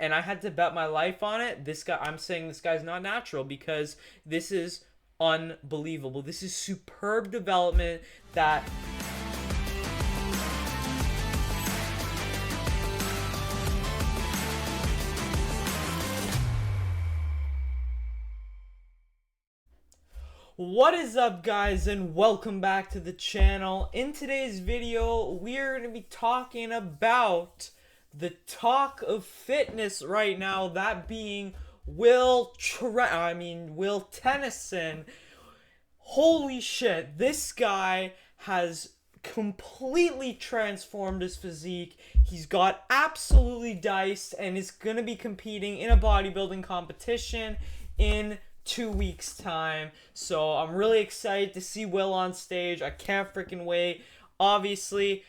and I had to bet my life on it. This guy, I'm saying this guy's not natural because this is unbelievable. This is superb development that What is up, guys, and welcome back to the channel. In today's video, we're going to be talking about the talk of fitness right now, that being Will Tennyson. Holy shit, this guy has completely transformed his physique. He's got absolutely diced and is going to be competing in a bodybuilding competition in 2 weeks time. So I'm really excited to see Will on stage. I can't freaking wait. Obviously,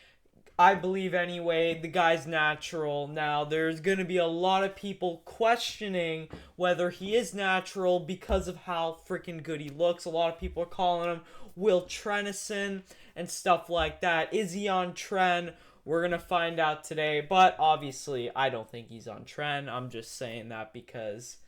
I believe anyway, the guy's natural. Now, there's going to be a lot of people questioning whether he is natural because of how freaking good he looks. A lot of people are calling him Will TRENyson and stuff like that. Is he on trend? We're going to find out today. But obviously, I don't think he's on trend. I'm just saying that because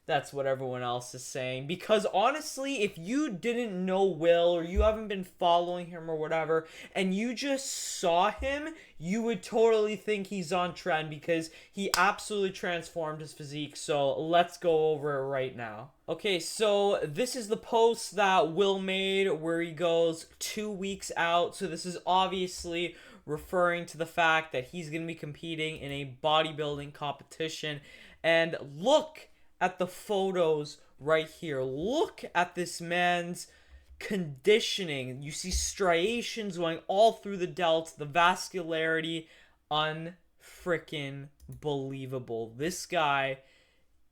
that's what everyone else is saying. Because honestly, if you didn't know Will or you haven't been following him or whatever, and you just saw him, you would totally think he's on trend because he absolutely transformed his physique. So let's go over it right now. Okay, so this is the post that Will made where he goes 2 weeks out. So this is obviously referring to the fact that he's going to be competing in a bodybuilding competition. And look at the photos right here. Look at this man's conditioning. You see striations going all through the delts, the vascularity, unfreaking believable. This guy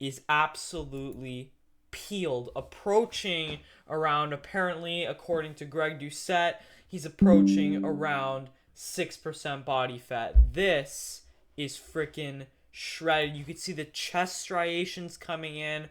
is absolutely peeled, approaching around, apparently, according to Greg Doucette, he's approaching around 6% body fat. This is freaking shredded. You could see the chest striations coming in.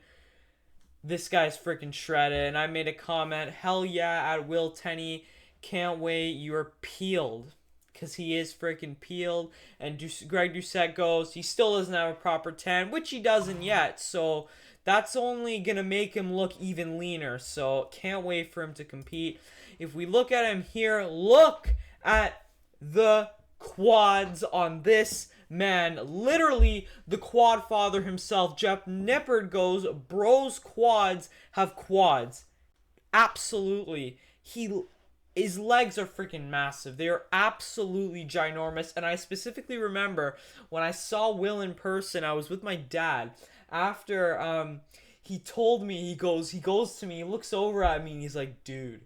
This guy's freaking shredded. And I made a comment, hell yeah, at Will Tenny. Can't wait. You're peeled. Because he is freaking peeled. And Greg Doucette goes, he still doesn't have a proper tan, which he doesn't yet. So that's only going to make him look even leaner. So can't wait for him to compete. If we look at him here, look at the quads on this man. Literally, the quad father himself, Jeff Nippard, goes, bro's quads have quads. Absolutely. His legs are freaking massive. They are absolutely ginormous. And I specifically remember when I saw Will in person, I was with my dad. After he told me, he goes to me, he looks over at me, and he's like, dude,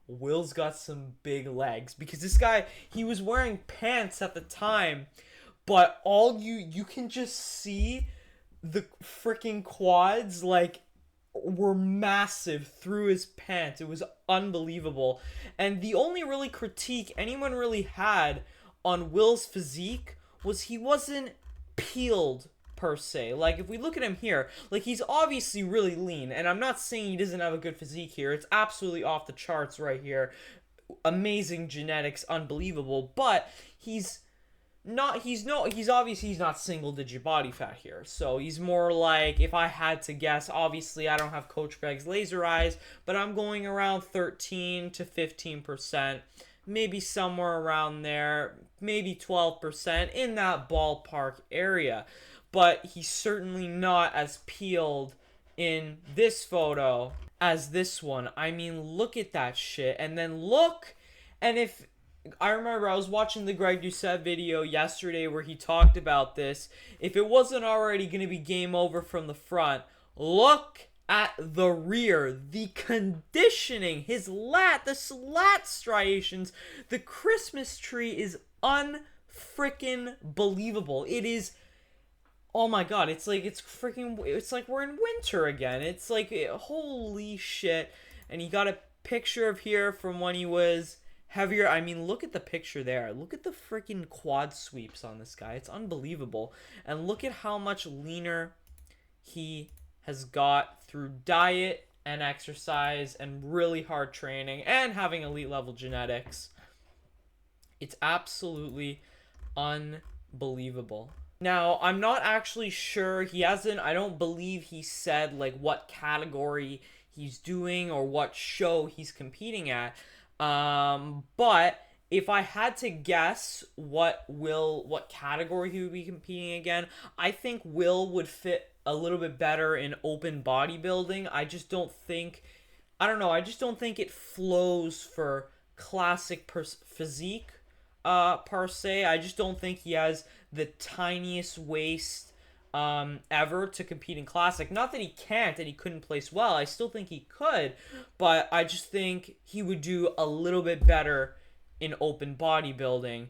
Will's got some big legs. Because this guy, he was wearing pants at the time, but all you can just see the freaking quads, like, were massive through his pants. It was unbelievable. And the only really critique anyone really had on Will's physique was he wasn't peeled per se. Like, if we look at him here, like, he's obviously really lean, and I'm not saying he doesn't have a good physique here. It's absolutely off the charts right here. Amazing genetics, unbelievable, but he's obviously not single digit body fat here. So he's more like, if I had to guess, obviously I don't have Coach Greg's laser eyes, but I'm going around 13 to 15%, maybe somewhere around there, maybe 12%, in that ballpark area. But he's certainly not as peeled in this photo as this one. I mean, look at that shit. And then look, and if I remember I was watching the Greg Doucette video yesterday where he talked about this. If it wasn't already going to be game over from the front, look at the rear. The conditioning, his lat, the slat striations, the Christmas tree is unfreaking believable. It is, oh my god, it's like we're in winter again. It's like, holy shit. And he got a picture of here from when he was heavier. I mean, look at the picture there. Look at the freaking quad sweeps on this guy. It's unbelievable. And look at how much leaner he has got through diet and exercise and really hard training and having elite level genetics. It's absolutely unbelievable. Now, I'm not actually sure. He hasn't, I don't believe he said like what category he's doing or what show he's competing at. But if I had to guess what category he would be competing again, I think Will would fit a little bit better in open bodybuilding. I don't know, I just don't think it flows for classic physique per se. I just don't think he has the tiniest waist ever to compete in classic. Not that he can't and he couldn't place well. I still think he could, but I just think he would do a little bit better in open bodybuilding.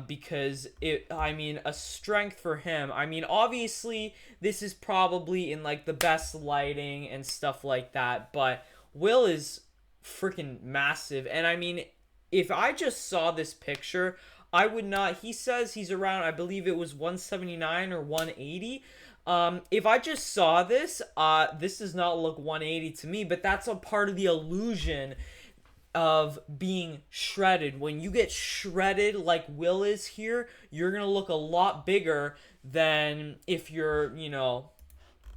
Because a strength for him. I mean, obviously, this is probably in like the best lighting and stuff like that, but Will is freaking massive. And I mean, if I just saw this picture, I would not. He says he's around, I believe it was 179 or 180. If I just saw this, this does not look 180 to me, but that's a part of the illusion of being shredded. When you get shredded like Will is here, you're going to look a lot bigger than if you're,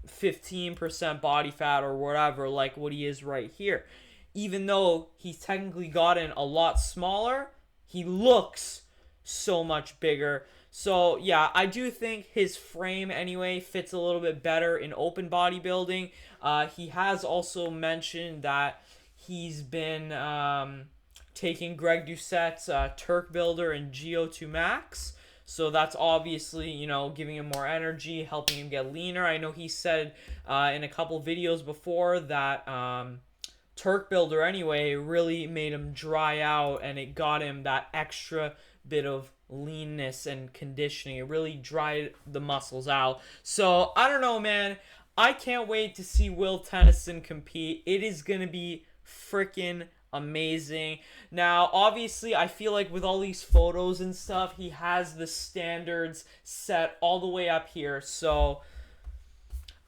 15% body fat or whatever, like what he is right here. Even though he's technically gotten a lot smaller, he looks so much bigger. So yeah, I do think his frame anyway fits a little bit better in open bodybuilding. He has also mentioned that he's been taking Greg Doucette's Turk Builder and GO2 Max. So that's obviously, giving him more energy, helping him get leaner. I know he said in a couple videos before that Turk Builder anyway really made him dry out, and it got him that extra bit of leanness and conditioning. It really dried the muscles out. So I don't know, man. I can't wait to see Will Tennyson compete. It is going to be freaking amazing. Now, obviously, I feel like with all these photos and stuff, he has the standards set all the way up here. So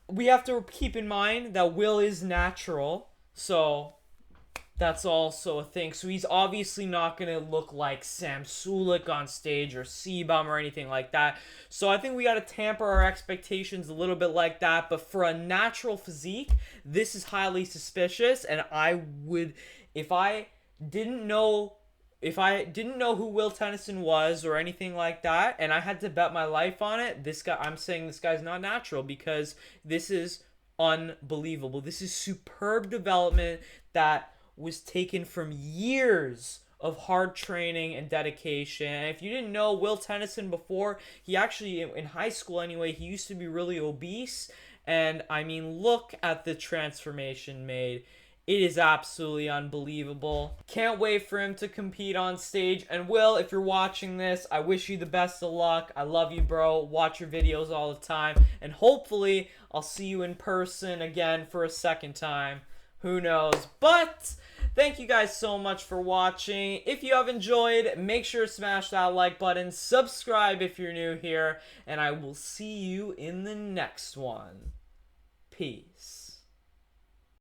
we have to keep in mind that Will is natural. So that's also a thing. So he's obviously not going to look like Sam Sulek on stage or C-Bum or anything like that. So I think we got to tamper our expectations a little bit like that. But for a natural physique, this is highly suspicious. And I would, if I didn't know who Will Tennyson was or anything like that, and I had to bet my life on it, I'm saying this guy's not natural, because this is unbelievable. This is superb development that was taken from years of hard training and dedication. And if you didn't know Will Tennyson before, he actually, in high school anyway, he used to be really obese. And I mean, look at the transformation made. It is absolutely unbelievable. Can't wait for him to compete on stage. And Will, if you're watching this, I wish you the best of luck. I love you, bro. Watch your videos all the time. And hopefully, I'll see you in person again for a second time. Who knows? But thank you guys so much for watching. If you have enjoyed, make sure to smash that like button. Subscribe if you're new here. And I will see you in the next one. Peace.